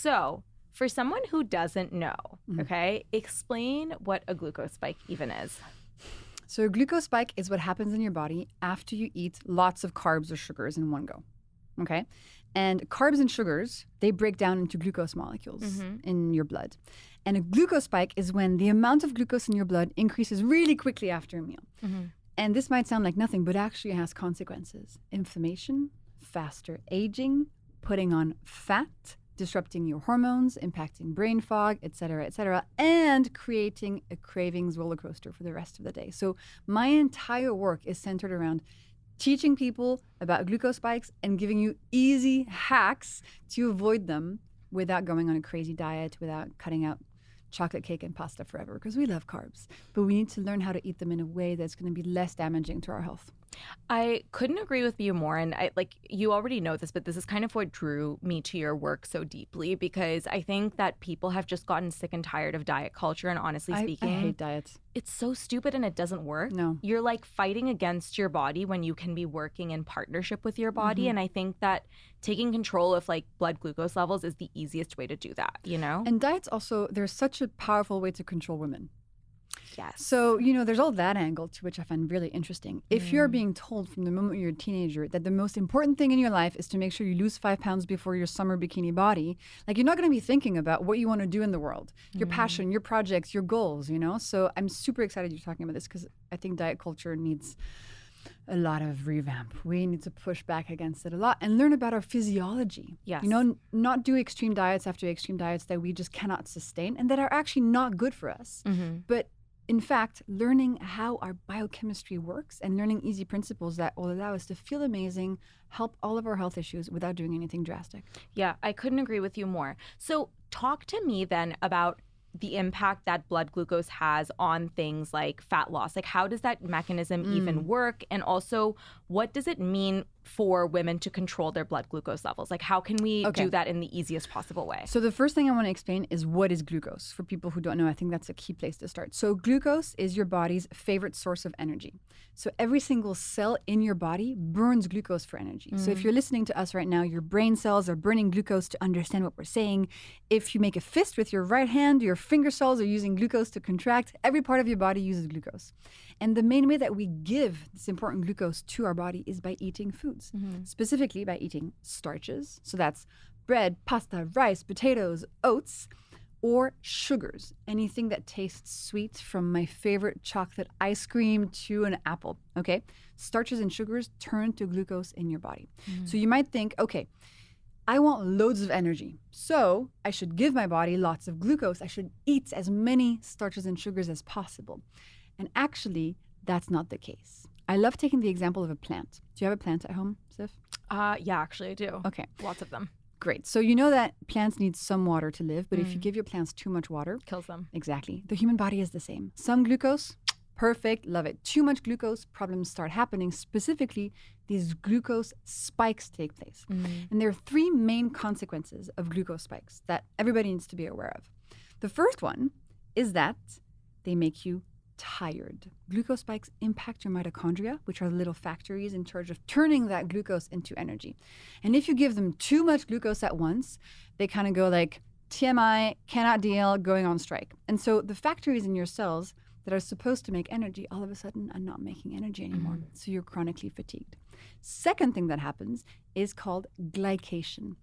So for someone who doesn't know, okay, explain what a glucose spike even is. So a glucose spike is what happens in your body after you eat lots of carbs or sugars in one go. Okay? And carbs and sugars, they break down into glucose molecules in your blood. And a glucose spike is when the amount of glucose in your blood increases really quickly after a meal. And this might sound like nothing, but actually it has consequences. Inflammation, faster aging, putting on fat, disrupting your hormones, impacting brain fog, et cetera, and creating a cravings roller coaster for the rest of the day. So my entire work is centered around teaching people about glucose spikes and giving you easy hacks to avoid them without going on a crazy diet, without cutting out chocolate cake and pasta forever, because we love carbs. But we need to learn how to eat them in a way that's going to be less damaging to our health. I couldn't agree with you more. And you already know this, but this is kind of what drew me to your work so deeply, because I think that people have just gotten sick and tired of diet culture. And honestly speaking, I hate diets. It's so stupid and it doesn't work. No. You're like fighting against your body when you can be working in partnership with your body. And I think that taking control of like blood glucose levels is the easiest way to do that, you know? And diets also, they're such a powerful way to control women. Yes. So, there's all that angle to which I find really interesting. If you're being told from the moment you're a teenager that the most important thing in your life is to make sure you lose 5 pounds before your summer bikini body, like you're not going to be thinking about what you want to do in the world, your passion, your projects, your goals, So I'm super excited you're talking about this because I think diet culture needs a lot of revamp. We need to push back against it a lot and learn about our physiology. Yes. Not do extreme diets after extreme diets that we just cannot sustain and that are actually not good for us. But in fact, learning how our biochemistry works and learning easy principles that will allow us to feel amazing, help all of our health issues without doing anything drastic. Yeah, I couldn't agree with you more. So talk to me then about the impact that blood glucose has on things like fat loss. Like, how does that mechanism even work? And also, what does it mean for women to control their blood glucose levels? Like, how can we do that in the easiest possible way? So the first thing I want to explain is what is glucose. For people who don't know, I think that's a key place to start. So glucose is your body's favorite source of energy. So every single cell in your body burns glucose for energy. So if you're listening to us right now, your brain cells are burning glucose to understand what we're saying. If you make a fist with your right hand, your finger cells are using glucose to contract. Every part of your body uses glucose. And the main way that we give this important glucose to our body is by eating foods, specifically by eating starches. So that's bread, pasta, rice, potatoes, oats, or sugars, anything that tastes sweet, from my favorite chocolate ice cream to an apple, okay? Starches and sugars turn to glucose in your body. So you might think, okay, I want loads of energy, so I should give my body lots of glucose. I should eat as many starches and sugars as possible. And actually, that's not the case. I love taking the example of a plant. Do you have a plant at home, Sif? Yeah, actually I do. Okay. Lots of them. Great. So you know that plants need some water to live, but if you give your plants too much water, Kills them. Exactly. The human body is the same. Some glucose, perfect, love it. Too much glucose, problems start happening. Specifically, these glucose spikes take place. And there are 3 main consequences of glucose spikes that everybody needs to be aware of. The first one is that they make you tired. Glucose spikes impact your mitochondria, which are the little factories in charge of turning that glucose into energy. And if you give them too much glucose at once, they kind of go like, TMI, cannot deal, going on strike. And so the factories in your cells that are supposed to make energy all of a sudden are not making energy anymore. So you're chronically fatigued. Second thing that happens is called glycation.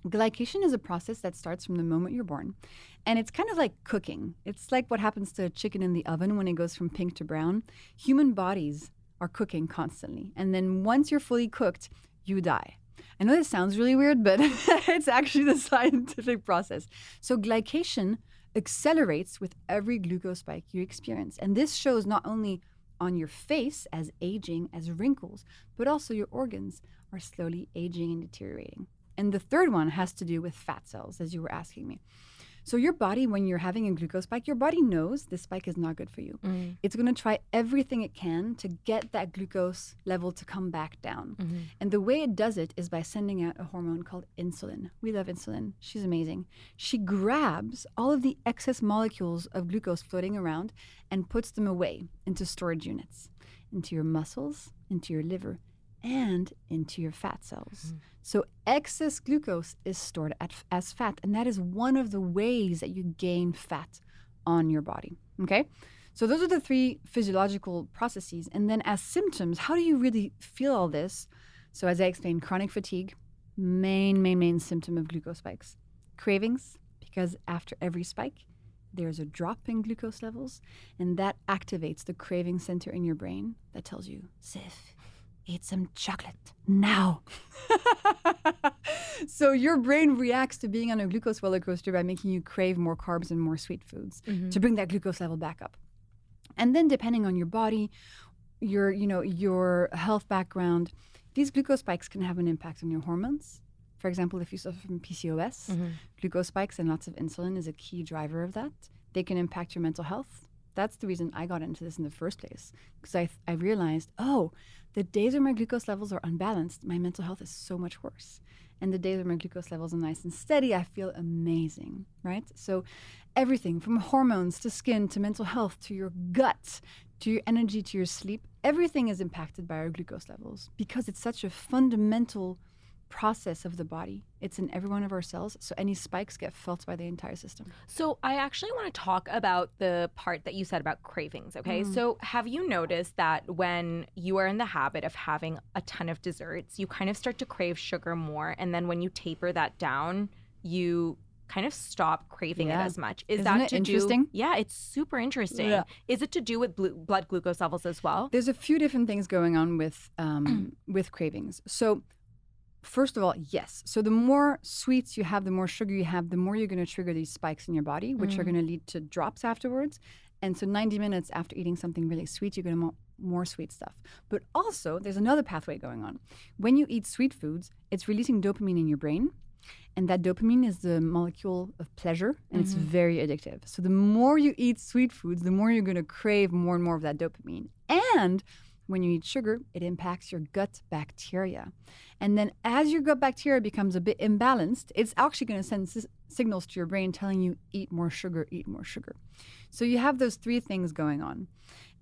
Glycation is a process that starts from the moment you're born. And it's kind of like cooking. It's like what happens to a chicken in the oven when it goes from pink to brown. Human bodies are cooking constantly. And then once you're fully cooked, you die. I know this sounds really weird, but it's actually the scientific process. So glycation accelerates with every glucose spike you experience. And this shows not only on your face as aging, as wrinkles, but also your organs are slowly aging and deteriorating. And the third one has to do with fat cells, as you were asking me. So your body, when you're having a glucose spike, your body knows this spike is not good for you. It's going to try everything it can to get that glucose level to come back down. And the way it does it is by sending out a hormone called insulin. We love insulin. She's amazing. She grabs all of the excess molecules of glucose floating around and puts them away into storage units, into your muscles, into your liver, and into your fat cells. So excess glucose is stored as fat, and that is one of the ways that you gain fat on your body, okay? So those are the three physiological processes. And then as symptoms, how do you really feel all this? So as I explained, chronic fatigue, main symptom of glucose spikes. Cravings, because after every spike, there's a drop in glucose levels, and that activates the craving center in your brain that tells you, Sif, eat some chocolate now. So your brain reacts to being on a glucose roller coaster by making you crave more carbs and more sweet foods to bring that glucose level back up. And then depending on your body, your health background, these glucose spikes can have an impact on your hormones. For example, if you suffer from PCOS, glucose spikes and lots of insulin is a key driver of that. They can impact your mental health. That's the reason I got into this in the first place, because I realized, the days where my glucose levels are unbalanced, my mental health is so much worse. And the days where my glucose levels are nice and steady, I feel amazing, right? So everything from hormones to skin to mental health to your gut to your energy to your sleep, everything is impacted by our glucose levels because it's such a fundamental process of the body. It's in every one of our cells, so any spikes get felt by the entire system. So I actually want to talk about the part that you said about cravings, okay? So have you noticed that when you are in the habit of having a ton of desserts, you kind of start to crave sugar more, and then when you taper that down, you kind of stop craving it as much? Isn't it interesting? Yeah, it's super interesting. Yeah. Is it to do with blood glucose levels as well? There's a few different things going on with cravings. So first of all, yes. So the more sweets you have, the more sugar you have, the more you're going to trigger these spikes in your body, which are going to lead to drops afterwards. And so 90 minutes after eating something really sweet, you're going to more sweet stuff. But also, there's another pathway going on. When you eat sweet foods, it's releasing dopamine in your brain. And that dopamine is the molecule of pleasure, and it's very addictive. So the more you eat sweet foods, the more you're going to crave more and more of that dopamine. And when you eat sugar, it impacts your gut bacteria. And then as your gut bacteria becomes a bit imbalanced, it's actually going to send signals to your brain telling you, eat more sugar, eat more sugar. So you have those three things going on.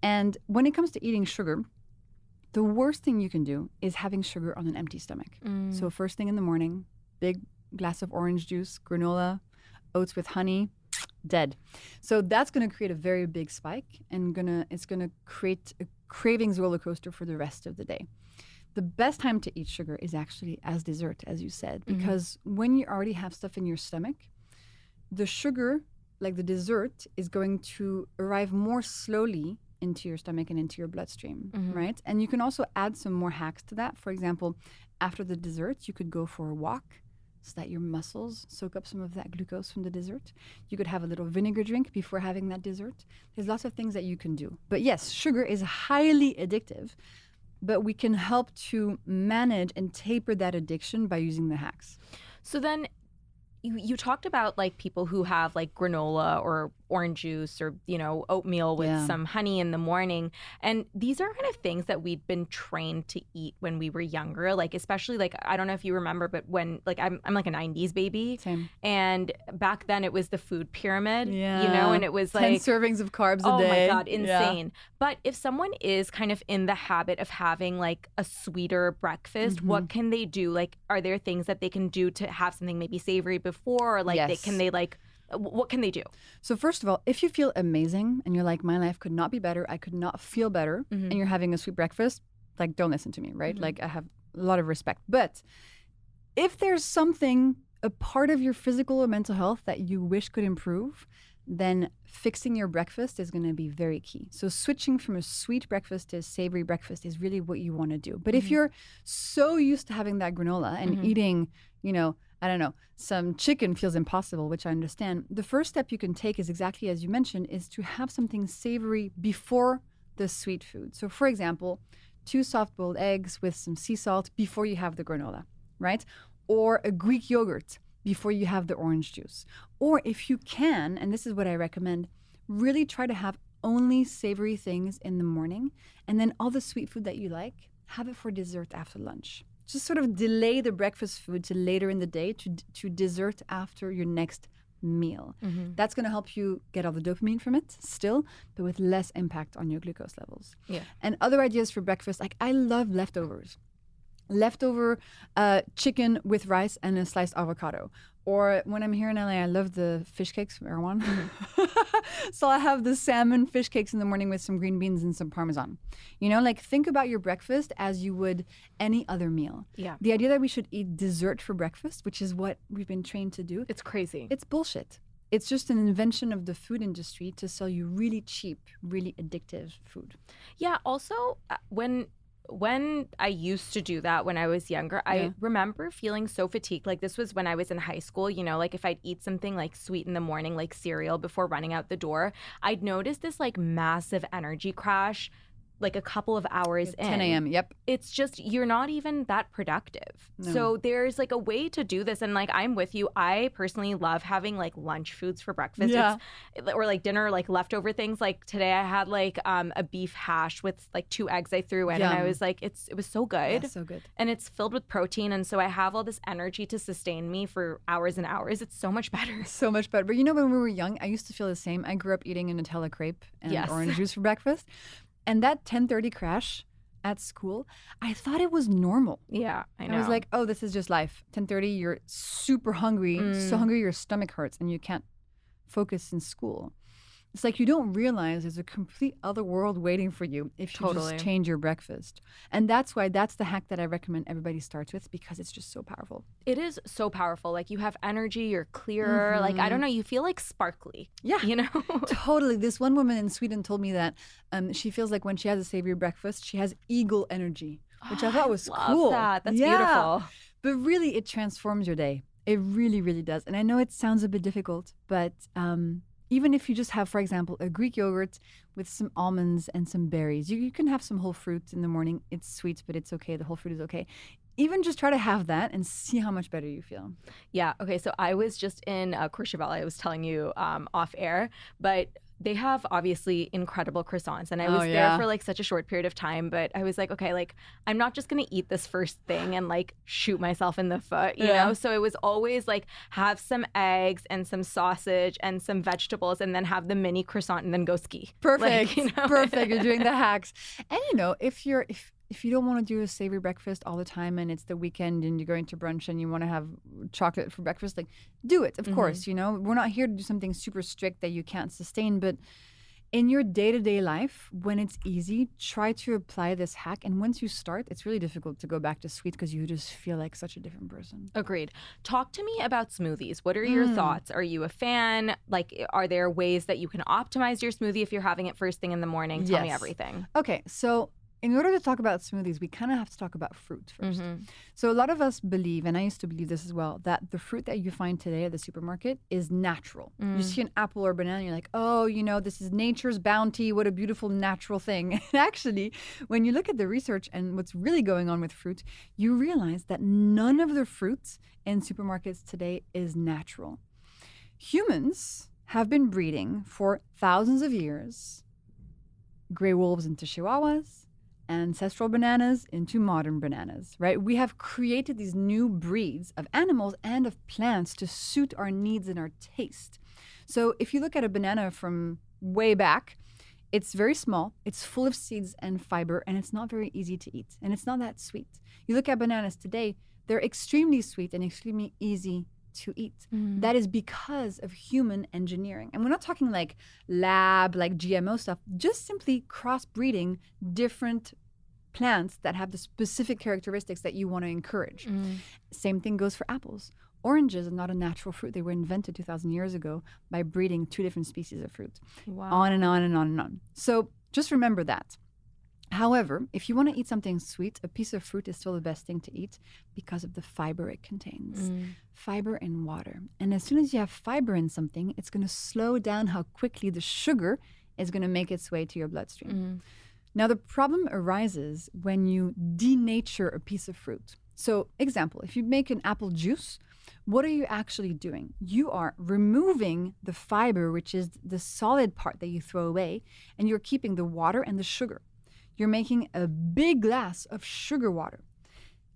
And when it comes to eating sugar, the worst thing you can do is having sugar on an empty stomach. So first thing in the morning, big glass of orange juice, granola, oats with honey, dead. So that's going to create a very big spike, and it's going to create a cravings roller coaster for the rest of the day. The best time to eat sugar is actually as dessert, as you said, because when you already have stuff in your stomach, the sugar, like the dessert, is going to arrive more slowly into your stomach and into your bloodstream, right? And you can also add some more hacks to that. For example, after the dessert, you could go for a walk so that your muscles soak up some of that glucose from the dessert. You could have a little vinegar drink before having that dessert. There's lots of things that you can do. But yes, sugar is highly addictive, but we can help to manage and taper that addiction by using the hacks. So then you talked about like people who have like granola or orange juice or, oatmeal with some honey in the morning. And these are kind of things that we'd been trained to eat when we were younger. Like, especially like, I don't know if you remember, but when like, I'm like a 90s baby. Same. And back then it was the food pyramid, and it was like 10 servings of carbs a day. Oh my God, insane. Yeah. But if someone is kind of in the habit of having like a sweeter breakfast, what can they do? Like, are there things that they can do to have something maybe savory before? Or like, what can they do? So first of all, if you feel amazing and you're like, my life could not be better, I could not feel better, and you're having a sweet breakfast, like, don't listen to me, right? Like, I have a lot of respect. But if there's something, a part of your physical or mental health that you wish could improve, then fixing your breakfast is going to be very key. So switching from a sweet breakfast to a savory breakfast is really what you want to do. But if you're so used to having that granola and eating, I don't know, some chicken feels impossible, which I understand. The first step you can take is exactly as you mentioned, is to have something savory before the sweet food. So for example, 2 soft-boiled eggs with some sea salt before you have the granola, right? Or a Greek yogurt before you have the orange juice. Or if you can, and this is what I recommend, really try to have only savory things in the morning, and then all the sweet food that you like, have it for dessert after lunch. Just sort of delay the breakfast food to later in the day to dessert after your next meal. That's going to help you get all the dopamine from it still, but with less impact on your glucose levels. Yeah. And other ideas for breakfast, like I love leftovers. leftover chicken with rice and a sliced avocado. Or when I'm here in LA, I love the fish cakes from Erewhon. So I have the salmon fish cakes in the morning with some green beans and some Parmesan. You know, like think about your breakfast as you would any other meal. Yeah. The idea that we should eat dessert for breakfast, which is what we've been trained to do. It's crazy. It's bullshit. It's just an invention of the food industry to sell you really cheap, really addictive food. Yeah. Also, when I used to do that when I was younger, I remember feeling so fatigued. Like this was when I was in high school, you know, like if I'd eat something like sweet in the morning, like cereal before running out the door, I'd notice this like massive energy crash like a couple of hours in. 10 a.m. Yep. It's just, you're not even that productive. No. So there's like a way to do this. And like, I'm with you. I personally love having like lunch foods for breakfast. Yeah. Or like dinner, like leftover things. Like today I had like a beef hash with like 2 eggs I threw in. Yum. And I was like, it was so good. Yeah, so good. And it's filled with protein. And so I have all this energy to sustain me for hours and hours. It's so much better. So much better. But you know, when we were young, I used to feel the same. I grew up eating a Nutella crepe and orange juice for breakfast. And that 10:30 crash at school, I thought it was normal. Yeah, I know. I was like, oh, this is just life. 10:30, you're super hungry, so hungry your stomach hurts and you can't focus in school. It's like you don't realize there's a complete other world waiting for you if you just change your breakfast. And that's why that's the hack that I recommend everybody starts with, because it's just so powerful. It is so powerful. Like you have energy, you're clearer. Like, I don't know, you feel like sparkly. Yeah. You know? Totally. This one woman in Sweden told me that she feels like when she has a savory breakfast, she has eagle energy, which I thought was cool. That's beautiful. But really, it transforms your day. It really, really does. And I know it sounds a bit difficult, but even if you just have, for example, a Greek yogurt with some almonds and some berries, you can have some whole fruit in the morning. It's sweet, but it's okay. The whole fruit is okay. Even just try to have that and see how much better you feel. Yeah. Okay. So I was just in Courchevel. I was telling you off air, but they have obviously incredible croissants. And I was there for like such a short period of time, but I was like, okay, like I'm not just going to eat this first thing and like shoot myself in the foot, you know? So it was always like have some eggs and some sausage and some vegetables and then have the mini croissant and then go ski. Perfect. Like, you know? Perfect. You're doing the hacks. And you know, if you don't want to do a savory breakfast all the time and it's the weekend and you're going to brunch and you want to have chocolate for breakfast, like do it, of course, you know. We're not here to do something super strict that you can't sustain, but in your day-to-day life, when it's easy, try to apply this hack. And once you start, it's really difficult to go back to sweet because you just feel like such a different person. Agreed. Talk to me about smoothies. What are your thoughts? Are you a fan? Like, are there ways that you can optimize your smoothie if you're having it first thing in the morning? Tell me everything. Okay, so in order to talk about smoothies, we kind of have to talk about fruit first. So a lot of us believe, and I used to believe this as well, that the fruit that you find today at the supermarket is natural. You see an apple or banana, you're like, oh, you know, this is nature's bounty. What a beautiful natural thing. And actually, when you look at the research and what's really going on with fruit, you realize that none of the fruit in supermarkets today is natural. Humans have been breeding for thousands of years, gray wolves into chihuahuas, ancestral bananas into modern bananas, right? We have created these new breeds of animals and of plants to suit our needs and our taste. So if you look at a banana from way back, it's very small, it's full of seeds and fiber, and it's not very easy to eat, and it's not that sweet. You look at bananas today, they're extremely sweet and extremely easy to eat. That is because of human engineering. And we're not talking like lab, like GMO stuff, just simply crossbreeding different plants that have the specific characteristics that you want to encourage. Same thing goes for apples. Oranges are not a natural fruit. They were invented 2,000 years ago by breeding 2 different species of fruit. Wow. On and on and on and on. So just remember that. However, if you want to eat something sweet, a piece of fruit is still the best thing to eat because of the fiber it contains. Fiber and water. And as soon as you have fiber in something, it's going to slow down how quickly the sugar is going to make its way to your bloodstream. Now, the problem arises when you denature a piece of fruit. So, example, if you make an apple juice, what are you actually doing? You are removing the fiber, which is the solid part that you throw away, and you're keeping the water and the sugar. You're making a big glass of sugar water.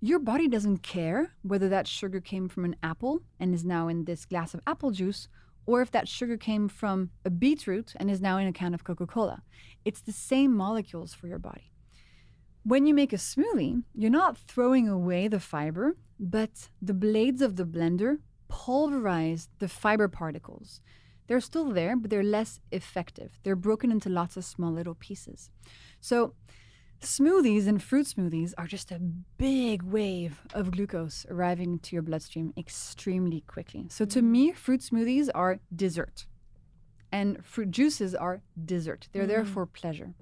Your body doesn't care whether that sugar came from an apple and is now in this glass of apple juice, or if that sugar came from a beetroot and is now in a can of Coca-Cola. It's the same molecules for your body. When you make a smoothie, you're not throwing away the fiber, but the blades of the blender pulverize the fiber particles. They're still there, but they're less effective. They're broken into lots of small little pieces. So smoothies and fruit smoothies are just a big wave of glucose arriving to your bloodstream extremely quickly. So to me, fruit smoothies are dessert. And fruit juices are dessert. They're there for pleasure.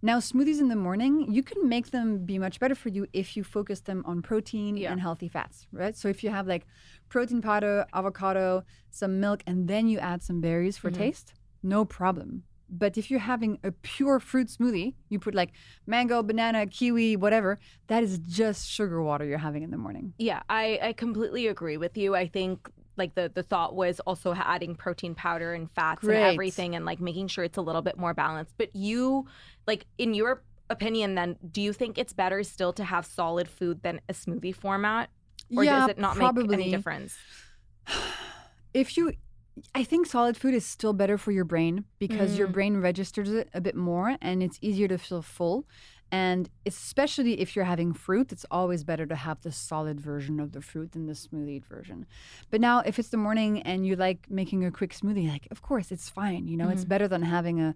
Now, smoothies in the morning, you can make them be much better for you if you focus them on protein and healthy fats, right? So if you have like protein powder, avocado, some milk, and then you add some berries for taste, no problem. But if you're having a pure fruit smoothie, you put like mango, banana, kiwi, whatever, that is just sugar water you're having in the morning. Yeah, I completely agree with you. I think like the thought was also adding protein powder and fats and everything and like making sure it's a little bit more balanced. But you, like in your opinion then, do you think it's better still to have solid food than a smoothie format? Or does it not make any difference? I think solid food is still better for your brain because your brain registers it a bit more and it's easier to feel full. And especially if you're having fruit, it's always better to have the solid version of the fruit than the smoothied version. But now if it's the morning and you like making a quick smoothie, like of course it's fine. You know, it's better than having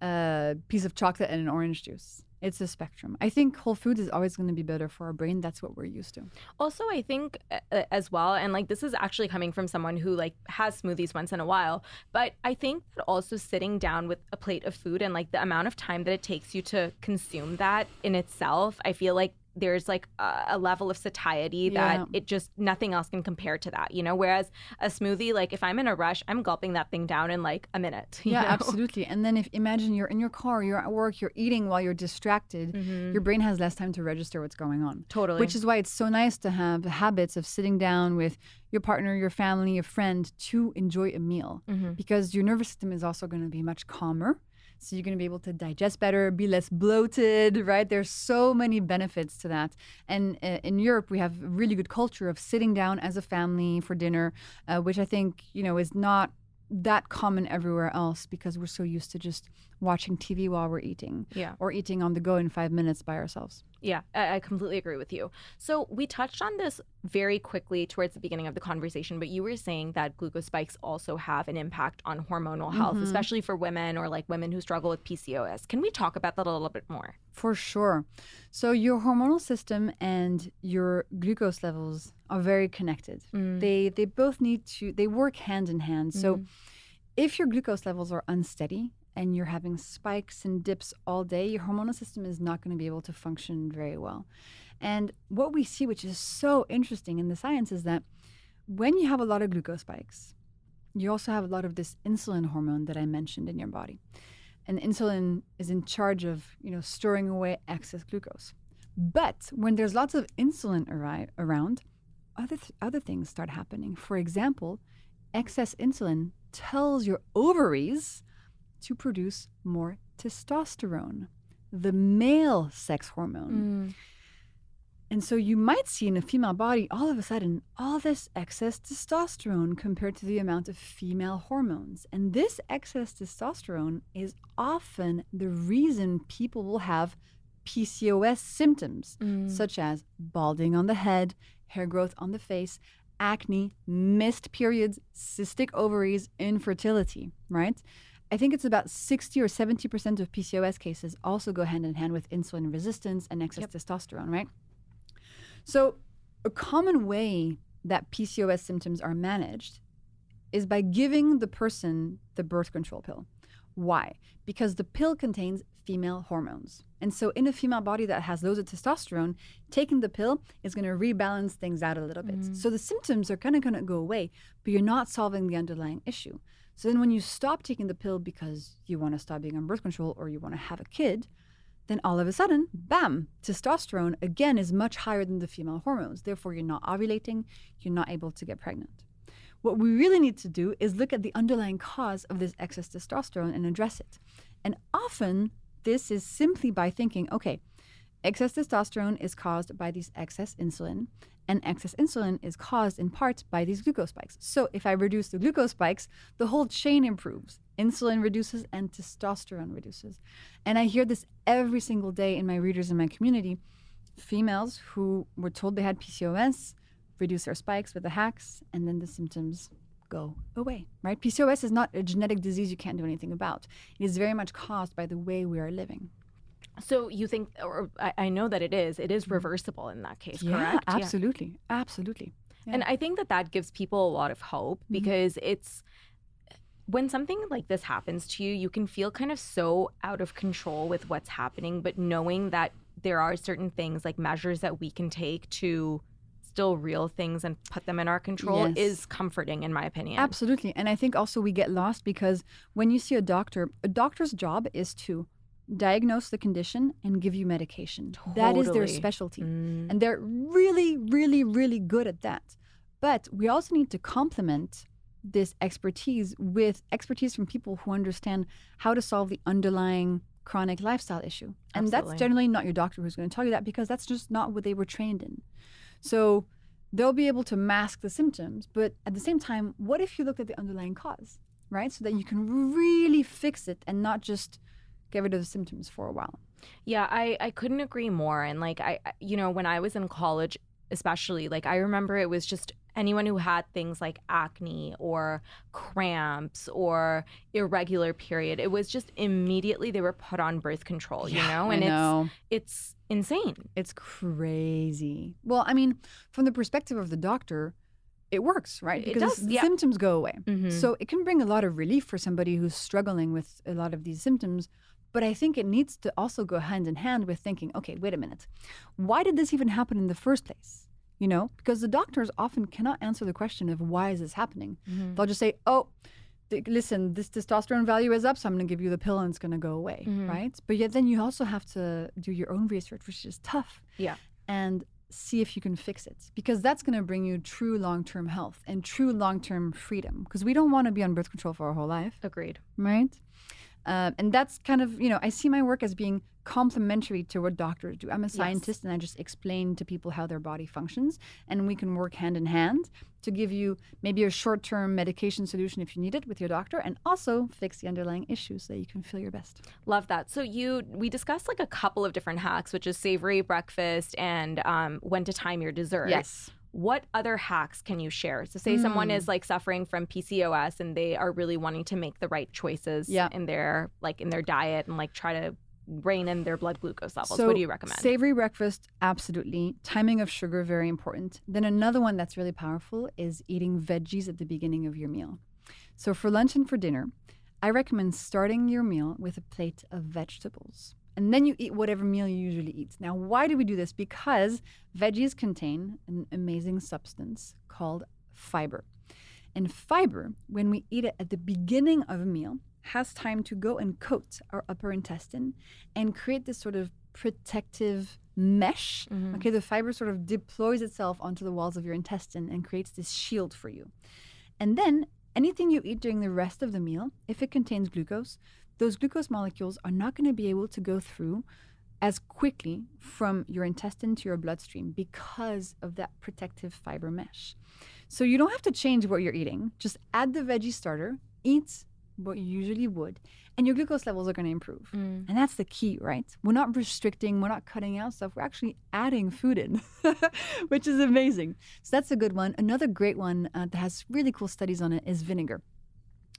a piece of chocolate and an orange juice. It's a spectrum. I think whole food is always going to be better for our brain. That's what we're used to. Also, I think as well, and like this is actually coming from someone who like has smoothies once in a while, but I think that also sitting down with a plate of food and like the amount of time that it takes you to consume that in itself, I feel like there's like a level of satiety that it just nothing else can compare to that, you know, whereas a smoothie, like if I'm in a rush, I'm gulping that thing down in like a minute. You know? Absolutely. And then imagine you're in your car, you're at work, you're eating while you're distracted, your brain has less time to register what's going on. Totally. Which is why it's so nice to have the habits of sitting down with your partner, your family, a friend to enjoy a meal because your nervous system is also going to be much calmer. So you're going to be able to digest better, be less bloated, right? There's so many benefits to that. And in Europe, we have a really good culture of sitting down as a family for dinner, which I think, you know, is not that common everywhere else because we're so used to just watching TV while we're eating or eating on the go in 5 minutes by ourselves. Yeah, I completely agree with you. So we touched on this very quickly towards the beginning of the conversation, but you were saying that glucose spikes also have an impact on hormonal health, especially for women or like women who struggle with PCOS. Can we talk about that a little bit more? For sure. So your hormonal system and your glucose levels are very connected. They both they work hand in hand. So if your glucose levels are unsteady, and you're having spikes and dips all day, your hormonal system is not going to be able to function very well. And what we see, which is so interesting in the science, is that when you have a lot of glucose spikes, you also have a lot of this insulin hormone that I mentioned in your body. And insulin is in charge of, you know, storing away excess glucose. But when there's lots of insulin around, other things start happening. For example, excess insulin tells your ovaries to produce more testosterone, the male sex hormone. And so you might see in a female body, all of a sudden, all this excess testosterone compared to the amount of female hormones. And this excess testosterone is often the reason people will have PCOS symptoms, such as balding on the head, hair growth on the face, acne, missed periods, cystic ovaries, infertility, right? I think it's about 60 or 70% of PCOS cases also go hand in hand with insulin resistance and excess testosterone, right? So a common way that PCOS symptoms are managed is by giving the person the birth control pill. Why? Because the pill contains female hormones. And so in a female body that has loads of testosterone, taking the pill is going to rebalance things out a little bit. So the symptoms are kind of going to go away, but you're not solving the underlying issue. So then when you stop taking the pill because you want to stop being on birth control or you want to have a kid, then all of a sudden, bam, testosterone again is much higher than the female hormones. Therefore, you're not ovulating, you're not able to get pregnant. What we really need to do is look at the underlying cause of this excess testosterone and address it. And often, this is simply by thinking, okay, excess testosterone is caused by these excess insulin, and excess insulin is caused in part by these glucose spikes. So if I reduce the glucose spikes, the whole chain improves. insulin reduces and testosterone reduces. And I hear this every single day in my readers in my community. Females who were told they had PCOS reduce their spikes with the hacks, and then the symptoms go away, right? PCOS is not a genetic disease you can't do anything about. It is very much caused by the way we are living. So you think, or I know that it is reversible in that case, correct? Absolutely. Absolutely. Yeah. And I think that gives people a lot of hope, because it's, when something like this happens to you, you can feel kind of so out of control with what's happening, but knowing that there are certain things, like measures that we can take to still real things and put them in our control is comforting, in my opinion. Absolutely. And I think also we get lost because when you see a doctor's job is to diagnose the condition and give you medication. Totally. That is their specialty. And they're really, really, really good at that. But we also need to complement this expertise with expertise from people who understand how to solve the underlying chronic lifestyle issue. And that's generally not your doctor who's going to tell you that, because that's just not what they were trained in. So they'll be able to mask the symptoms, but at the same time, what if you looked at the underlying cause, right? So that you can really fix it and not just get rid of the symptoms for a while. Yeah, I couldn't agree more. And like, when I was in college, especially, like, I remember it was just anyone who had things like acne or cramps or irregular period, it was just immediately they were put on birth control, And it's insane. It's crazy. Well, I mean, from the perspective of the doctor, it works, right? Because the symptoms go away. So it can bring a lot of relief for somebody who's struggling with a lot of these symptoms. But I think it needs to also go hand in hand with thinking, okay, wait a minute. Why did this even happen in the first place? Because the doctors often cannot answer the question of why is this happening. They'll just say, listen, this testosterone value is up, so I'm going to give you the pill and it's going to go away, right? But yet then you also have to do your own research, which is tough. Yeah. And see if you can fix it, because that's going to bring you true long-term health and true long-term freedom, because we don't want to be on birth control for our whole life. Agreed. Right? And that's kind of, I see my work as being complementary to what doctors do. I'm a scientist and I just explain to people how their body functions, and we can work hand in hand to give you maybe a short-term medication solution if you need it with your doctor, and also fix the underlying issues so that you can feel your best. Love that. So we discussed like a couple of different hacks, which is savory breakfast and when to time your dessert. Yes. What other hacks can you share? So say someone is like suffering from PCOS and they are really wanting to make the right choices in their diet and like try to rein in their blood glucose levels. So what do you recommend? Savory breakfast, absolutely. Timing of sugar, very important. Then another one that's really powerful is eating veggies at the beginning of your meal. So for lunch and for dinner, I recommend starting your meal with a plate of vegetables. And then you eat whatever meal you usually eat. Now, why do we do this? Because veggies contain an amazing substance called fiber. And fiber, when we eat it at the beginning of a meal, has time to go and coat our upper intestine and create this sort of protective mesh. Okay, the fiber sort of deploys itself onto the walls of your intestine and creates this shield for you. And then anything you eat during the rest of the meal, if it contains glucose, those glucose molecules are not going to be able to go through as quickly from your intestine to your bloodstream because of that protective fiber mesh. So you don't have to change what you're eating. Just add the veggie starter, eat what you usually would, and your glucose levels are going to improve. And that's the key, right? We're not restricting, we're not cutting out stuff, we're actually adding food in, which is amazing. So that's a good one. Another great one that has really cool studies on it is vinegar.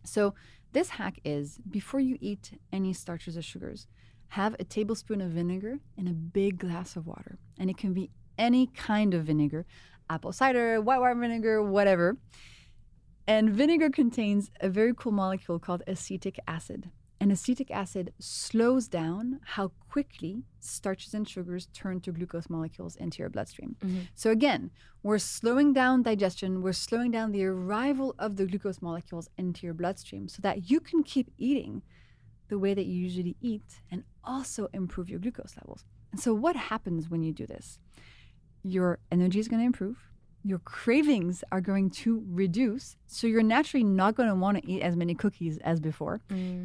So this hack is, before you eat any starches or sugars, have a tablespoon of vinegar in a big glass of water. And it can be any kind of vinegar, apple cider, white wine vinegar, whatever. And vinegar contains a very cool molecule called acetic acid. And acetic acid slows down how quickly starches and sugars turn to glucose molecules into your bloodstream. So again, we're slowing down digestion, we're slowing down the arrival of the glucose molecules into your bloodstream so that you can keep eating the way that you usually eat and also improve your glucose levels. And so what happens when you do this? Your energy is going to improve. Your cravings are going to reduce. So you're naturally not going to want to eat as many cookies as before.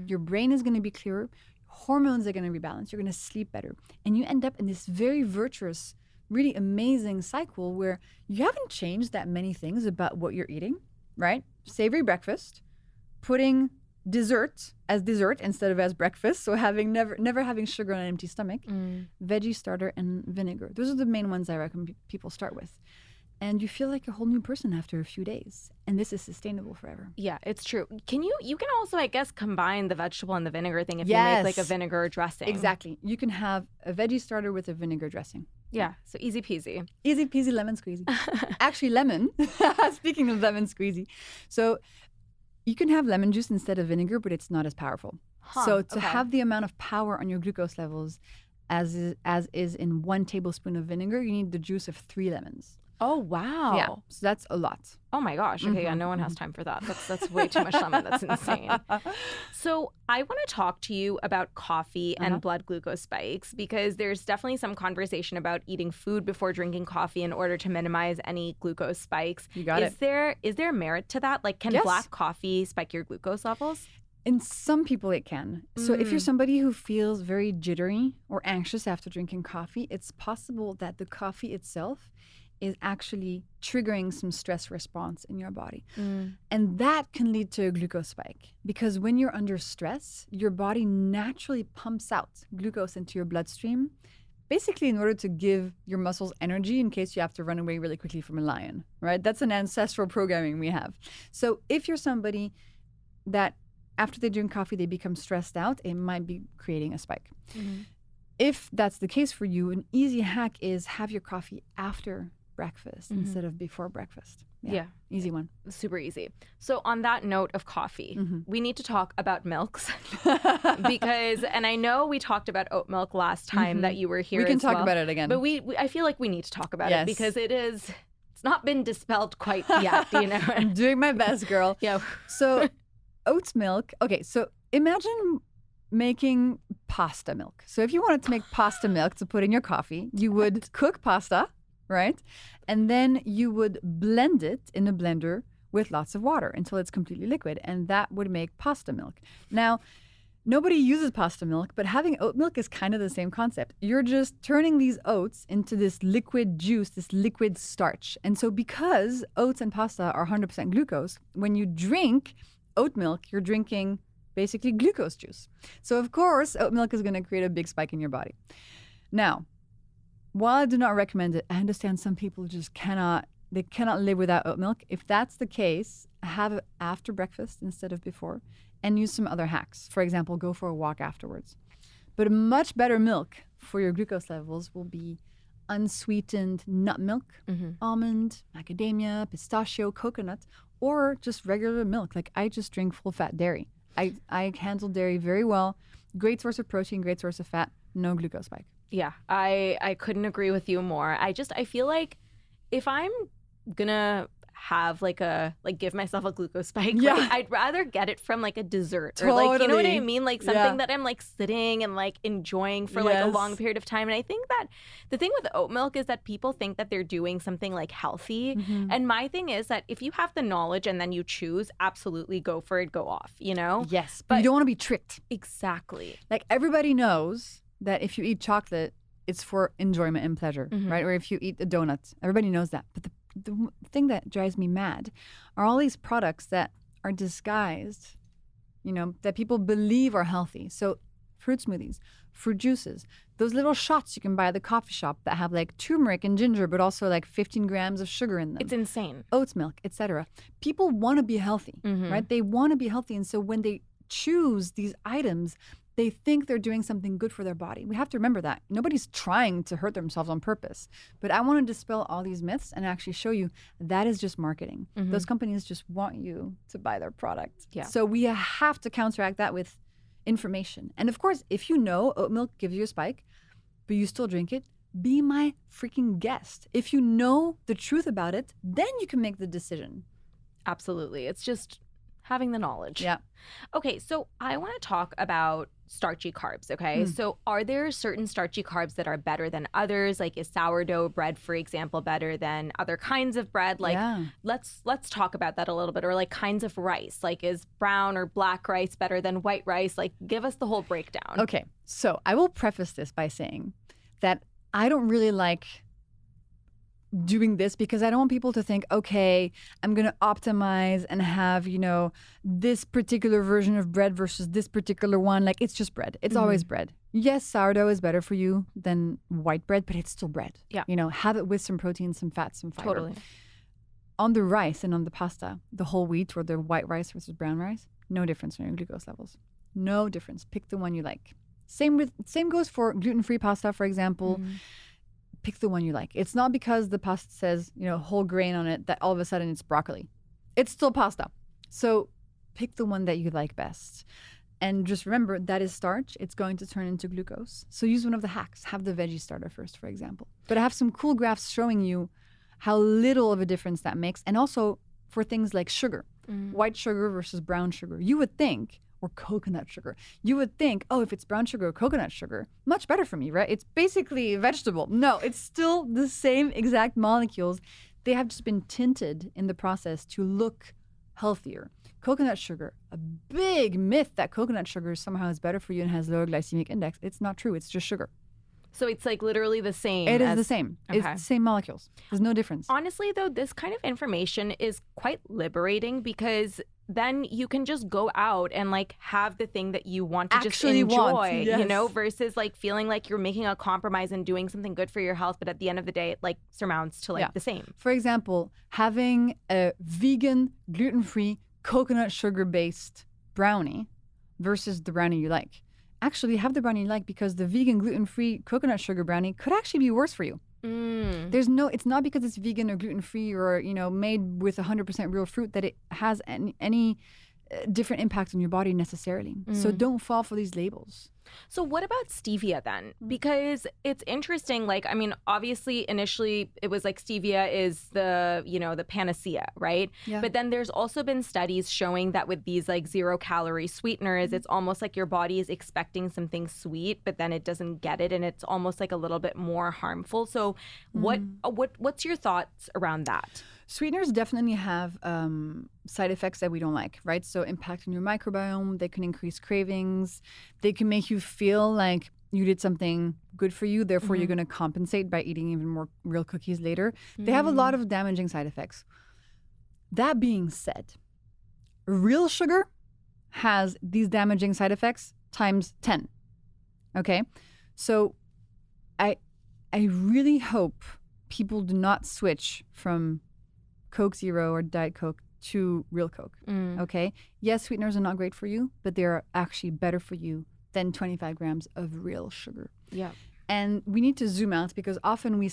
Your brain is going to be clearer. Hormones are going to rebalance. You're going to sleep better. And you end up in this very virtuous, really amazing cycle where you haven't changed that many things about what you're eating, right? Savory breakfast, putting dessert instead of as breakfast. So never having sugar on an empty stomach. Veggie starter and vinegar. Those are the main ones I recommend people start with. And you feel like a whole new person after a few days. And this is sustainable forever. Yeah, it's true. You can also, I guess, combine the vegetable and the vinegar thing if you make like a vinegar dressing. Exactly. You can have a veggie starter with a vinegar dressing. Yeah, so easy peasy. Easy peasy lemon squeezy. Actually, lemon. Speaking of lemon squeezy. So you can have lemon juice instead of vinegar, but it's not as powerful. So to have the amount of power on your glucose levels as is in 1 tablespoon of vinegar, you need the juice of 3 lemons. Oh, wow. Yeah, so that's a lot. Oh my gosh. Okay, yeah, no one has time for that. That's way too much lemon. That's insane. So I want to talk to you about coffee and blood glucose spikes, because there's definitely some conversation about eating food before drinking coffee in order to minimize any glucose spikes. You got it. Is there merit to that? Like, can black coffee spike your glucose levels? In some people, it can. So if you're somebody who feels very jittery or anxious after drinking coffee, it's possible that the coffee itself is actually triggering some stress response in your body. And that can lead to a glucose spike, because when you're under stress, your body naturally pumps out glucose into your bloodstream, basically in order to give your muscles energy in case you have to run away really quickly from a lion, right? That's an ancestral programming we have. So if you're somebody that after they drink coffee, they become stressed out, it might be creating a spike. If that's the case for you, an easy hack is have your coffee after breakfast instead of before breakfast. Yeah. Easy one. Super easy. So on that note of coffee, we need to talk about milks because, and I know we talked about oat milk last time that you were here. We can talk about it again. But I feel like we need to talk about it because it's not been dispelled quite yet, you know. I'm doing my best, girl. Yeah. So oat milk. Okay. So imagine making pasta milk. So if you wanted to make pasta milk to put in your coffee, you would cook pasta, right? And then you would blend it in a blender with lots of water until it's completely liquid. And that would make pasta milk. Now, nobody uses pasta milk, but having oat milk is kind of the same concept. You're just turning these oats into this liquid juice, this liquid starch. And so because oats and pasta are 100% glucose, when you drink oat milk, you're drinking basically glucose juice. So of course, oat milk is going to create a big spike in your body. Now, while I do not recommend it, I understand some people just cannot live without oat milk. If that's the case, have it after breakfast instead of before, and use some other hacks. For example, go for a walk afterwards. But a much better milk for your glucose levels will be unsweetened nut milk, almond, macadamia, pistachio, coconut, or just regular milk. Like I just drink full-fat dairy. I handle dairy very well. Great source of protein, great source of fat, no glucose spike. Yeah, I couldn't agree with you more. I feel like if I'm gonna have give myself a glucose spike, right, I'd rather get it from like a dessert or like, you know what I mean? Like something that I'm like sitting and like enjoying for like a long period of time. And I think that the thing with oat milk is that people think that they're doing something like healthy. And my thing is that if you have the knowledge and then you choose, absolutely go for it, go off, you know? Yes, but you don't want to be tricked. Exactly. Like everybody knows that if you eat chocolate, it's for enjoyment and pleasure, right? Or if you eat a donut, everybody knows that. But the thing that drives me mad are all these products that are disguised, you know, that people believe are healthy. So fruit smoothies, fruit juices, those little shots you can buy at the coffee shop that have like turmeric and ginger, but also like 15 grams of sugar in them. It's insane. Oats milk, etc. People want to be healthy, right? They want to be healthy. And so when they choose these items, they think they're doing something good for their body. We have to remember that. Nobody's trying to hurt themselves on purpose. But I want to dispel all these myths and actually show you that is just marketing. Those companies just want you to buy their product. Yeah. So we have to counteract that with information. And of course, if you know oat milk gives you a spike, but you still drink it, be my freaking guest. If you know the truth about it, then you can make the decision. Absolutely. It's just having the knowledge. Yeah. Okay, so I want to talk about starchy carbs, okay? So are there certain starchy carbs that are better than others? Like is sourdough bread, for example, better than other kinds of bread? Like let's talk about that a little bit. Or like kinds of rice. Like is brown or black rice better than white rice? Like give us the whole breakdown. Okay, so I will preface this by saying that I don't really like doing this because I don't want people to think, okay, I'm going to optimize and have, this particular version of bread versus this particular one. Like, it's just bread. It's always bread. Yes, sourdough is better for you than white bread, but it's still bread. Yeah. Have it with some protein, some fat, some fiber. Totally. On the rice and on the pasta, the whole wheat or the white rice versus brown rice, no difference in your glucose levels. No difference. Pick the one you like. Same goes for gluten-free pasta, for example. Pick the one you like. It's not because the pasta says, whole grain on it that all of a sudden it's broccoli. It's still pasta. So pick the one that you like best. And just remember, that is starch. It's going to turn into glucose. So use one of the hacks. Have the veggie starter first, for example. But I have some cool graphs showing you how little of a difference that makes. And also for things like sugar, white sugar versus brown sugar. You would think, or coconut sugar. You would think, if it's brown sugar or coconut sugar, much better for me, right? It's basically a vegetable. No, it's still the same exact molecules. They have just been tinted in the process to look healthier. Coconut sugar, a big myth that coconut sugar somehow is better for you and has lower glycemic index. It's not true. It's just sugar. So it's like literally the same. It is the same. Okay. It's the same molecules. There's no difference. Honestly, though, this kind of information is quite liberating because then you can just go out and like have the thing that you want to just enjoy, yes. versus like feeling like you're making a compromise and doing something good for your health, but at the end of the day, it like surmounts to like the same. For example, having a vegan, gluten-free, coconut sugar-based brownie versus the brownie you like. Actually, have the brownie you like because the vegan, gluten-free, coconut sugar brownie could actually be worse for you. It's not because it's vegan or gluten-free or, made with 100% real fruit that it has any different impact on your body necessarily. So don't fall for these labels. So what about stevia then? Because it's interesting, obviously initially it was like stevia is the, the panacea, right? Yeah. But then there's also been studies showing that with these like 0-calorie sweeteners, it's almost like your body is expecting something sweet, but then it doesn't get it and it's almost like a little bit more harmful. So what's your thoughts around that? Sweeteners definitely have side effects that we don't like, right? So impacting your microbiome, they can increase cravings, they can make you feel like you did something good for you, therefore you're going to compensate by eating even more real cookies later. They have a lot of damaging side effects. That being said, real sugar has these damaging side effects times 10, okay? So I really hope people do not switch from Coke Zero or Diet Coke to real Coke, okay? Yes, sweeteners are not great for you, but they're actually better for you than 25 grams of real sugar. Yeah. And we need to zoom out because often we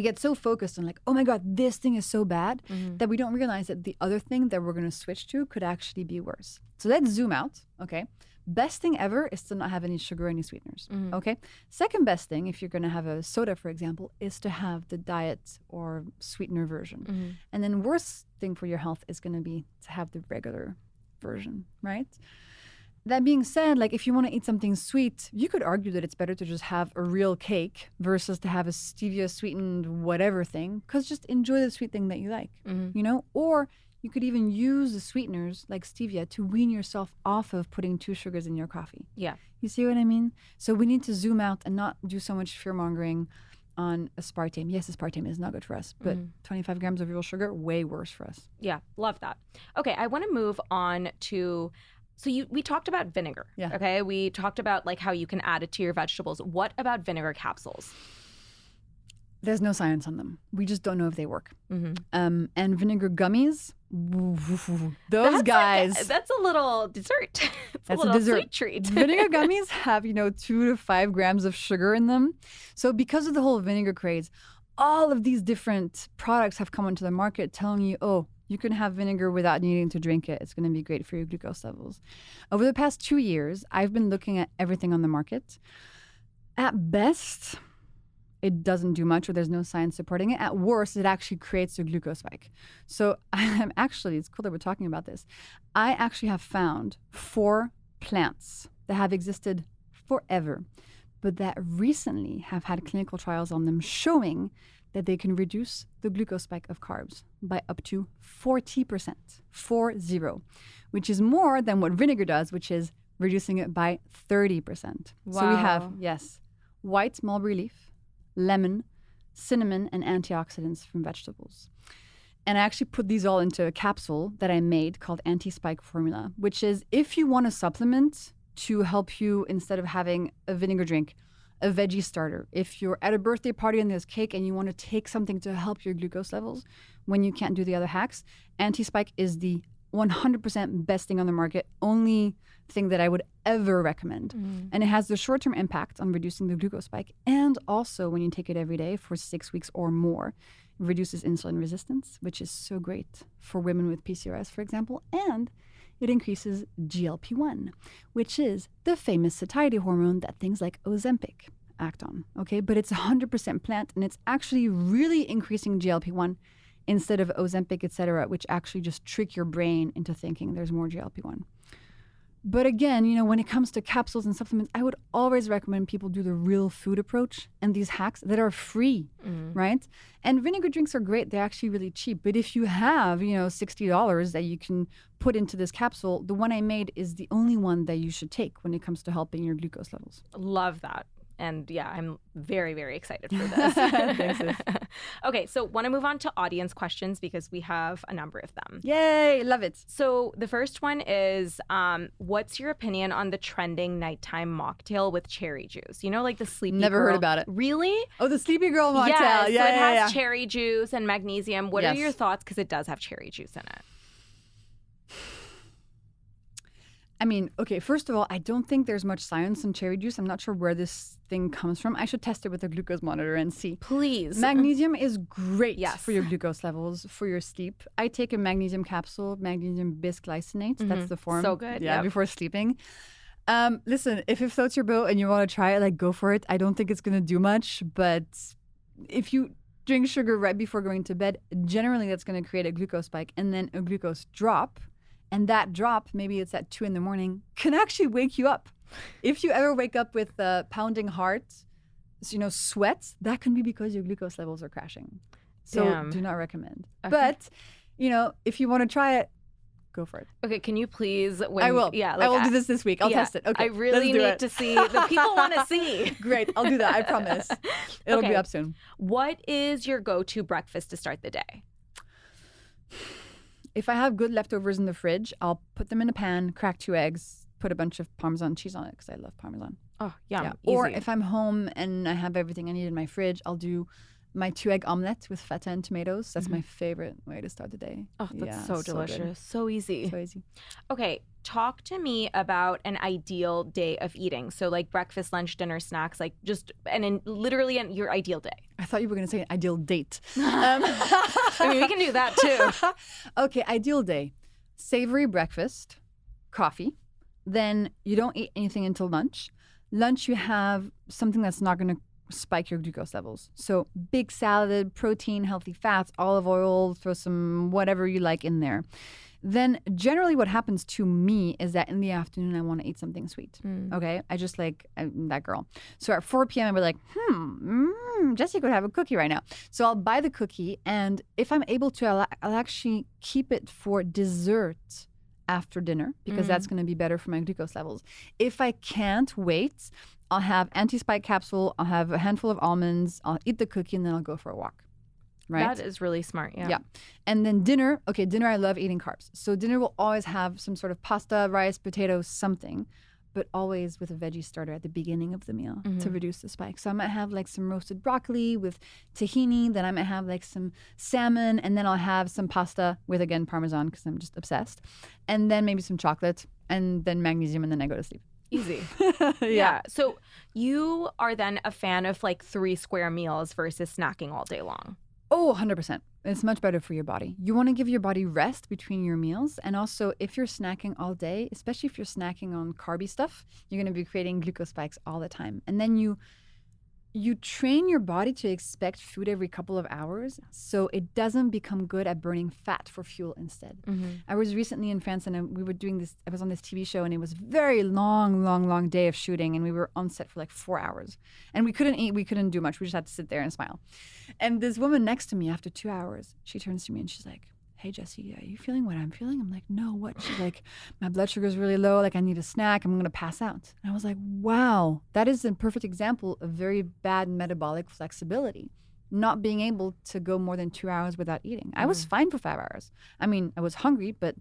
get so focused on like, oh my God, this thing is so bad that we don't realize that the other thing that we're going to switch to could actually be worse. So let's zoom out, okay? Best thing ever is to not have any sugar or any sweeteners, okay? Second best thing, if you're going to have a soda, for example, is to have the diet or sweetener version. And then worst thing for your health is going to be to have the regular version, right? That being said, like if you want to eat something sweet, you could argue that it's better to just have a real cake versus to have a stevia sweetened whatever thing, because just enjoy the sweet thing that you like, Or you could even use the sweeteners like stevia to wean yourself off of putting 2 sugars in your coffee. Yeah. You see what I mean? So we need to zoom out and not do so much fear-mongering on aspartame. Yes, aspartame is not good for us, but 25 grams of real sugar, way worse for us. Yeah, love that. Okay, I want to move on to... So we talked about vinegar, okay? We talked about like how you can add it to your vegetables. What about vinegar capsules? There's no science on them. We just don't know if they work. And vinegar gummies, those guys. That's a little dessert. That's a little dessert. Sweet treat. Vinegar gummies have, 2 to 5 grams of sugar in them. So because of the whole vinegar craze, all of these different products have come onto the market telling you, oh, you can have vinegar without needing to drink it. It's going to be great for your glucose levels. Over the past 2 years, I've been looking at everything on the market. At best, it doesn't do much or there's no science supporting it. At worst, it actually creates a glucose spike. So it's cool that we're talking about this. I actually have found 4 plants that have existed forever, but that recently have had clinical trials on them showing that they can reduce the glucose spike of carbs by up to 40%, 40, which is more than what vinegar does, which is reducing it by 30%. Wow. So we have, white mulberry leaf, lemon, cinnamon, and antioxidants from vegetables. And I actually put these all into a capsule that I made called Anti-Spike Formula, which is if you want a supplement to help you, instead of having a vinegar drink, a veggie starter. If you're at a birthday party and there's cake and you want to take something to help your glucose levels when you can't do the other hacks, Anti-Spike is the 100% best thing on the market, only thing that I would ever recommend. And it has the short-term impact on reducing the glucose spike. And also when you take it every day for 6 weeks or more, it reduces insulin resistance, which is so great for women with PCOS, for example. And it increases GLP-1, which is the famous satiety hormone that things like Ozempic act on. Okay, but it's 100% plant, and it's actually really increasing GLP-1 instead of Ozempic, etc., which actually just trick your brain into thinking there's more GLP-1. But again, when it comes to capsules and supplements, I would always recommend people do the real food approach and these hacks that are free, right? And vinegar drinks are great. They're actually really cheap. But if you have, $60 that you can put into this capsule, the one I made is the only one that you should take when it comes to helping your glucose levels. Love that. And yeah, I'm very, very excited for this. Thanks, sis. Okay, so want to move on to audience questions because we have a number of them. Yay, love it. So the first one is, what's your opinion on the trending nighttime mocktail with cherry juice? Like the Sleepy Never Girl. heard about it. Really? Oh, the Sleepy Girl mocktail. Yes, Yeah, so it has yeah. cherry juice and magnesium. What are Yes. your thoughts? Because it does have cherry juice in it. I mean, okay, first of all, I don't think there's much science in cherry juice. I'm not sure where this thing comes from. I should test it with a glucose monitor and see. Please. Magnesium is great Yes. for your glucose levels, for your sleep. I take a magnesium capsule, magnesium bisglycinate. That's the form. So good, Yeah, yep. before sleeping. Listen, if it floats your boat and you want to try it, go for it. I don't think it's going to do much, but if you drink sugar right before going to bed, generally that's going to create a glucose spike and then a glucose drop. And that drop, maybe it's at 2 a.m, can actually wake you up. If you ever wake up with a pounding heart, sweats, that can be because your glucose levels are crashing. So Damn. do not recommend. Okay. But, if you want to try it, go for it. Okay, can you please? I will. Yeah, I will do this week. I'll test it. Okay, I really let's do need it. to see. The people want to see. Great. I'll do that. I promise. It'll Okay. be up soon. What is your go-to breakfast to start the day? If I have good leftovers in the fridge, I'll put them in a pan, crack 2 eggs, put a bunch of Parmesan cheese on it because I love Parmesan. Oh, yum. Yeah. Easy. Or if I'm home and I have everything I need in my fridge, I'll do my 2-egg omelet with feta and tomatoes. That's my favorite way to start the day. Oh, that's Yeah, so good. delicious. So easy. So easy. Okay, talk to me about an ideal day of eating. So like breakfast, lunch, dinner, snacks, literally your ideal day. I thought you were going to say an ideal date. I mean, we can do that too. Okay, ideal day. Savory breakfast, coffee. Then you don't eat anything until lunch. Lunch, you have something that's not going to spike your glucose levels. So big salad, protein, healthy fats, olive oil, throw some whatever you like in there. Then generally what happens to me is that in the afternoon, I want to eat something sweet. Okay. I just I'm that girl. So at 4 p.m., I'll be like, Jessie could have a cookie right now. So I'll buy the cookie. And if I'm able to, I'll actually keep it for dessert after dinner because that's going to be better for my glucose levels. If I can't wait, I'll have anti-spike capsule. I'll have a handful of almonds. I'll eat the cookie and then I'll go for a walk. Right? That is really smart. Yeah. Yeah. And then dinner. Okay, dinner, I love eating carbs. So dinner will always have some sort of pasta, rice, potatoes, something, but always with a veggie starter at the beginning of the meal to reduce the spike. So I might have some roasted broccoli with tahini. Then I might have some salmon. And then I'll have some pasta with, again, Parmesan because I'm just obsessed. And then maybe some chocolate and then magnesium and then I go to sleep. Easy. Yeah. So you are then a fan of 3 square meals versus snacking all day long. Oh, 100%. It's much better for your body. You want to give your body rest between your meals. And also, if you're snacking all day, especially if you're snacking on carby stuff, you're going to be creating glucose spikes all the time. And then you train your body to expect food every couple of hours so it doesn't become good at burning fat for fuel instead. I was recently in France and we were doing this, I was on this TV show and it was a very long day of shooting and we were on set for 4 hours. And we couldn't eat, we couldn't do much. We just had to sit there and smile. And this woman next to me after 2 hours, she turns to me and she's like, "Hey, Jessie, are you feeling what I'm feeling?" I'm like, "No, what?" She's like, "My blood sugar is really low. I need a snack. I'm going to pass out." And I was like, wow, that is a perfect example of very bad metabolic flexibility. not being able to go more than 2 hours without eating. I was fine for 5 hours. I mean, I was hungry, but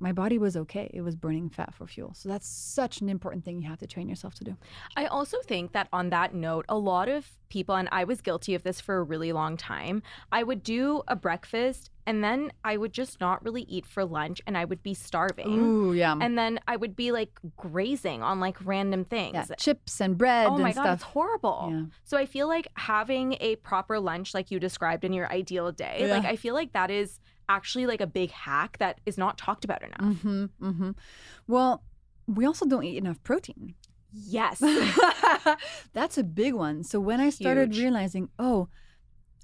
my body was okay. It was burning fat for fuel. So that's such an important thing you have to train yourself to do. I also think that on that note, a lot of people, and I was guilty of this for a really long time, I would do a breakfast and then I would just not really eat for lunch and I would be starving. Ooh, yeah. And then I would be like grazing on like random things. Yeah, chips and bread Oh my and God, stuff. it's horrible. Yeah. So I feel like having a proper lunch like you described in your ideal day, Yeah. like I feel like that is actually like a big hack that is not talked about enough. Well, we also don't eat enough protein. Yes. That's a big one. So when I started Huge. realizing,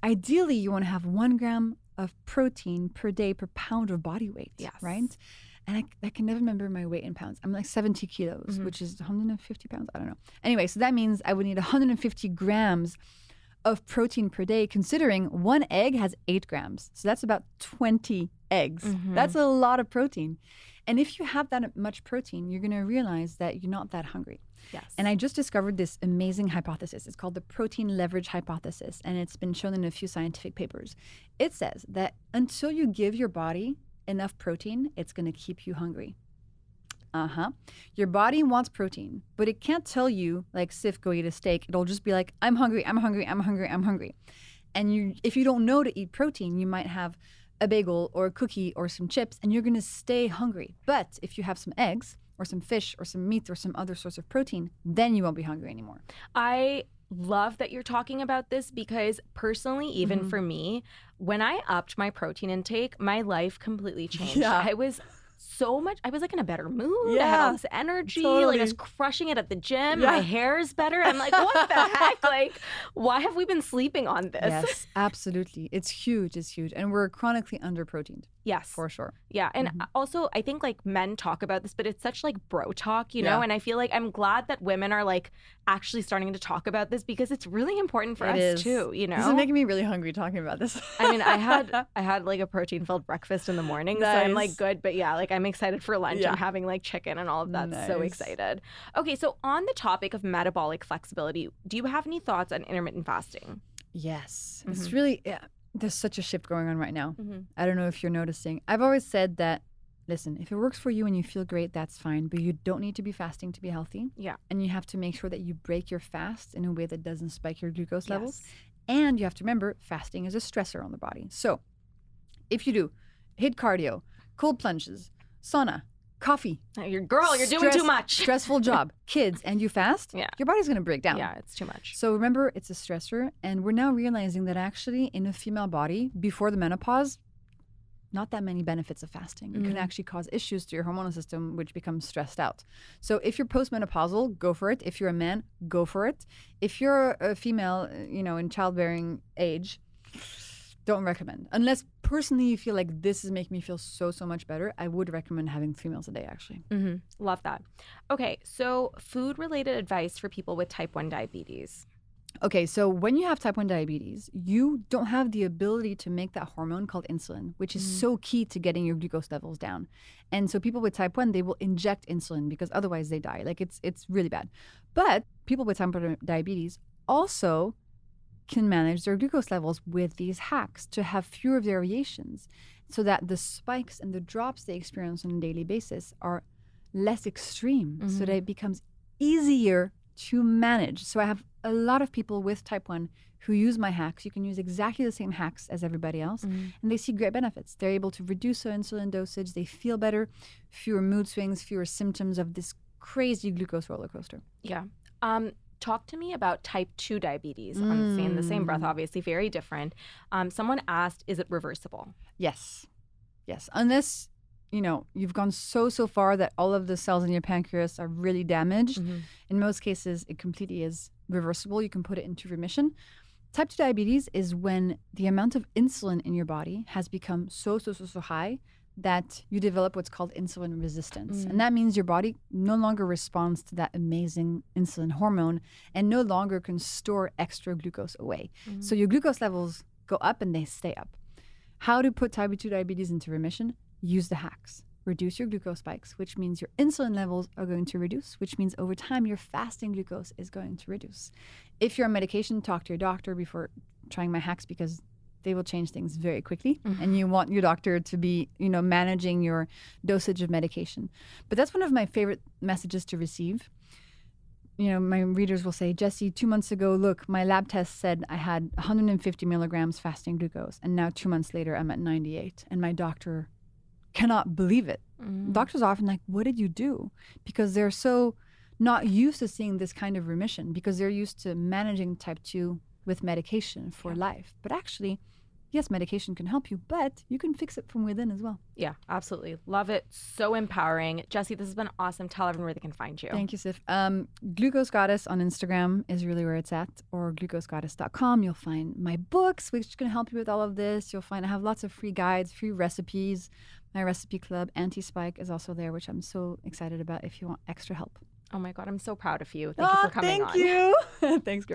ideally you want to have 1 gram of protein per day per pound of body weight, Yes. right? And I can never remember my weight in pounds. I'm like 70 kilos, which is 150 pounds. I don't know. Anyway, so that means I would need 150 grams of protein per day, considering 1 egg has 8 grams. So that's about 20 eggs. That's a lot of protein. And if you have that much protein, you're going to realize that you're not that hungry. Yes. And I just discovered this amazing hypothesis. It's called the protein leverage hypothesis, and it's been shown in a few scientific papers. It says that until you give your body enough protein, it's going to keep you hungry. Your body wants protein, but it can't tell you, like, Sif, go eat a steak. It'll just be like, I'm hungry, I'm hungry, I'm hungry, I'm hungry. And if you don't know to eat protein, you might have a bagel or a cookie or some chips, and you're going to stay hungry. But if you have some eggs or some fish or some meat or some other source of protein, then you won't be hungry anymore. I love that you're talking about this because personally, even for me, when I upped my protein intake, my life completely changed. Yeah. I was like in a better mood. Yeah, I had all this energy. totally. Like I was crushing it at the gym. Yeah. My hair's better. I'm like, what the heck? Like, why have we been sleeping on this? Yes, absolutely. It's huge. It's huge. And we're chronically under-proteined, Yes. for sure. Yeah. And also, I think like men talk about this, but it's such like bro talk, you know? And I feel like I'm glad that women are like actually starting to talk about this because it's really important for us too, you know? This is making me really hungry talking about this. I mean, I had like a protein-filled breakfast in the morning, so I'm like good. But yeah, like I'm excited for lunch and having like chicken and all of that. So Nice. excited. Okay, so on the topic of metabolic flexibility, do you have any thoughts on intermittent fasting? Yes. It's really, there's such a shift going on right now. Mm-hmm. I don't know if you're noticing. I've always said that, listen, if it works for you and you feel great, that's fine. But you don't need to be fasting to be healthy. Yeah. And you have to make sure that you break your fast in a way that doesn't spike your glucose levels. Yes. And you have to remember, fasting is a stressor on the body. So if you do HIIT cardio, cold plunges, sauna, coffee. You're doing too much. Stressful job, kids, and you fast, your body's going to break down. Yeah, it's too much. So remember, it's a stressor. And we're now realizing that actually in a female body, before the menopause, not that many benefits of fasting. It can actually cause issues to your hormonal system, which becomes stressed out. So if you're postmenopausal, go for it. If you're a man, go for it. If you're a female, in childbearing age, don't recommend. Unless personally you feel like this is making me feel so much better, I would recommend having 3 meals a day, actually. Love that. Okay, so food-related advice for people with type 1 diabetes. Okay, so when you have type 1 diabetes, you don't have the ability to make that hormone called insulin, which is so key to getting your glucose levels down. And so people with type 1, they will inject insulin because otherwise they die. Like it's really bad. But people with type 1 diabetes also can manage their glucose levels with these hacks to have fewer variations so that the spikes and the drops they experience on a daily basis are less extreme so that it becomes easier to manage. So I have a lot of people with type 1 who use my hacks. You can use exactly the same hacks as everybody else, and they see great benefits. They're able to reduce their insulin dosage. They feel better, fewer mood swings, fewer symptoms of this crazy glucose roller coaster. Yeah. Talk to me about type 2 diabetes in the same breath, obviously very different. Someone asked, is it reversible? Yes. Unless, you've gone so far that all of the cells in your pancreas are really damaged. In most cases, it completely is reversible. You can put it into remission. Type 2 diabetes is when the amount of insulin in your body has become so high that you develop what's called insulin resistance. And that means your body no longer responds to that amazing insulin hormone and no longer can store extra glucose away. So your glucose levels go up and they stay up. How to put type 2 diabetes into remission? Use the hacks. reduce your glucose spikes, which means your insulin levels are going to reduce, which means over time your fasting glucose is going to reduce. If you're on medication, talk to your doctor before trying my hacks because they will change things very quickly. And you want your doctor to be, managing your dosage of medication. But that's one of my favorite messages to receive. My readers will say, Jessie, 2 months ago, look, my lab test said I had 150 milligrams fasting glucose. And now 2 months later, I'm at 98. And my doctor cannot believe it. Doctors are often like, what did you do? Because they're so not used to seeing this kind of remission because they're used to managing type 2 with medication for life. But actually, yes, medication can help you, but you can fix it from within as well. Yeah, absolutely. Love it. So empowering. Jessie, this has been awesome. Tell everyone where they can find you. Thank you, Sif. Glucose Goddess on Instagram is really where it's at, or glucosegoddess.com. You'll find my books, which can help you with all of this. You'll find I have lots of free guides, free recipes. My recipe club, Anti-Spike, is also there, which I'm so excited about if you want extra help. Oh my God, I'm so proud of you. Thank you for coming on. Thank you. Thanks, girl.